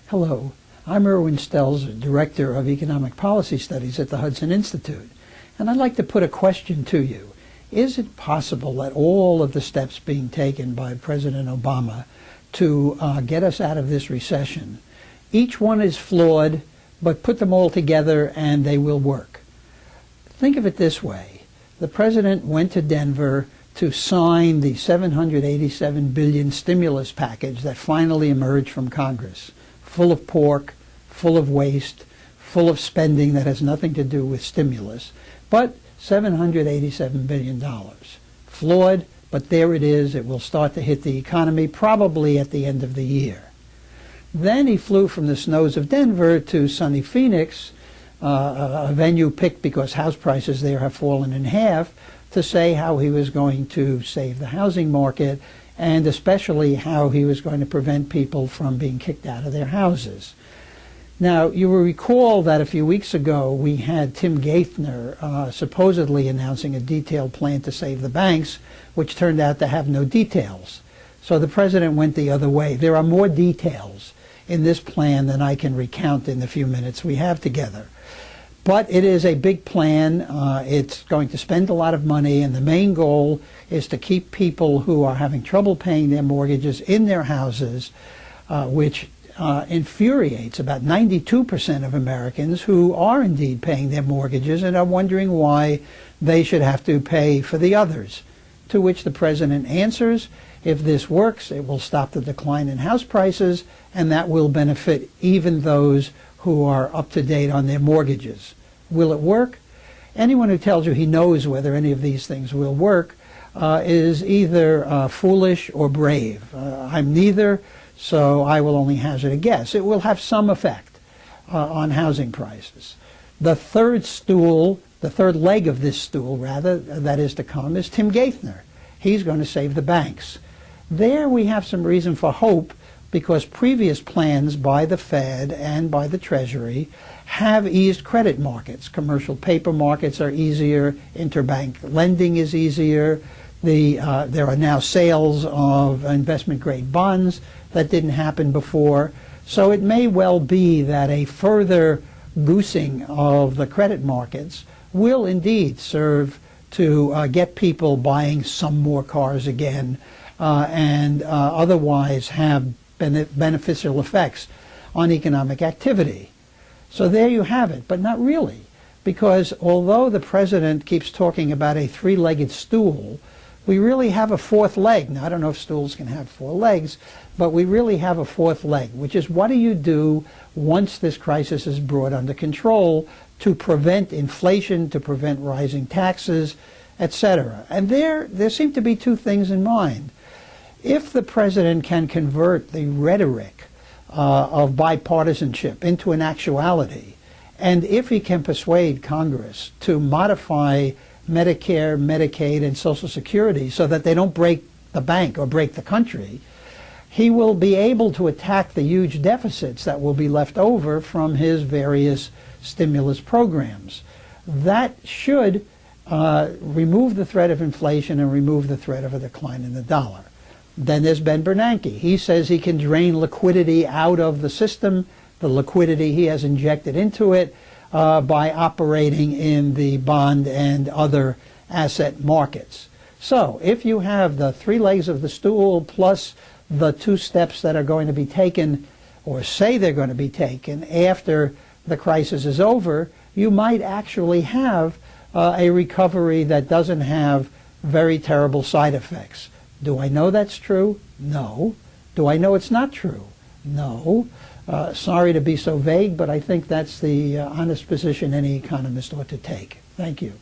Hello, I'm Irwin Stelzer, Director of Economic Policy Studies at the Hudson Institute, and I'd like to put a question to you. Is it possible that all of the steps being taken by President Obama to get us out of this recession, each one is flawed, but put them all together and they will work? Think of it this way. The President went to Denver to sign the $787 billion stimulus package that finally emerged from Congress, full of pork, full of waste, full of spending that has nothing to do with stimulus, but $787 billion. Flawed, but there it is. It will start to hit the economy probably at the end of the year. Then he flew from the snows of Denver to sunny Phoenix, a venue picked because house prices there have fallen in half, to say how he was going to save the housing market and especially how he was going to prevent people from being kicked out of their houses. Now, you will recall that a few weeks ago we had Tim Gaithner supposedly announcing a detailed plan to save the banks, which turned out to have no details. So the president went the other way. There are more details in this plan than I can recount in the few minutes we have together. But it is a big plan. It's going to spend a lot of money, and the main goal is to keep people who are having trouble paying their mortgages in their houses, which infuriates about 92% of Americans who are indeed paying their mortgages and are wondering why they should have to pay for the others. To which the president answers, if this works, it will stop the decline in house prices, and that will benefit even those who are up to date on their mortgages. Will it work? Anyone who tells you he knows whether any of these things will work is either foolish or brave. I'm neither, so I will only hazard a guess. It will have some effect on housing prices. The third leg of this stool, rather, that is to come, is Tim Gaithner. He's going to save the banks. There we have some reason for hope, because previous plans by the Fed and by the Treasury have eased credit markets. Commercial paper markets are easier. Interbank lending is easier. There are now sales of investment-grade bonds that didn't happen before. So it may well be that a further goosing of the credit markets will indeed serve to get people buying some more cars again and otherwise have beneficial effects on economic activity. So there you have it, but not really, because although the president keeps talking about a three-legged stool, we really have a fourth leg. Now, I don't know if stools can have four legs, but we really have a fourth leg, which is what do you do once this crisis is brought under control to prevent inflation, to prevent rising taxes, etc. And there seem to be two things in mind. If the president can convert the rhetoric of bipartisanship into an actuality, and if he can persuade Congress to modify Medicare, Medicaid, and Social Security so that they don't break the bank or break the country, he will be able to attack the huge deficits that will be left over from his various stimulus programs. That should remove the threat of inflation and remove the threat of a decline in the dollar. Then there's Ben Bernanke. He says he can drain liquidity out of the system, the liquidity he has injected into it, by operating in the bond and other asset markets. So if you have the three legs of the stool plus the two steps that are going to be taken, or say they're going to be taken, after the crisis is over, you might actually have a recovery that doesn't have very terrible side effects. Do I know that's true? No. Do I know it's not true? No. Sorry to be so vague, but I think that's the honest position any economist ought to take. Thank you.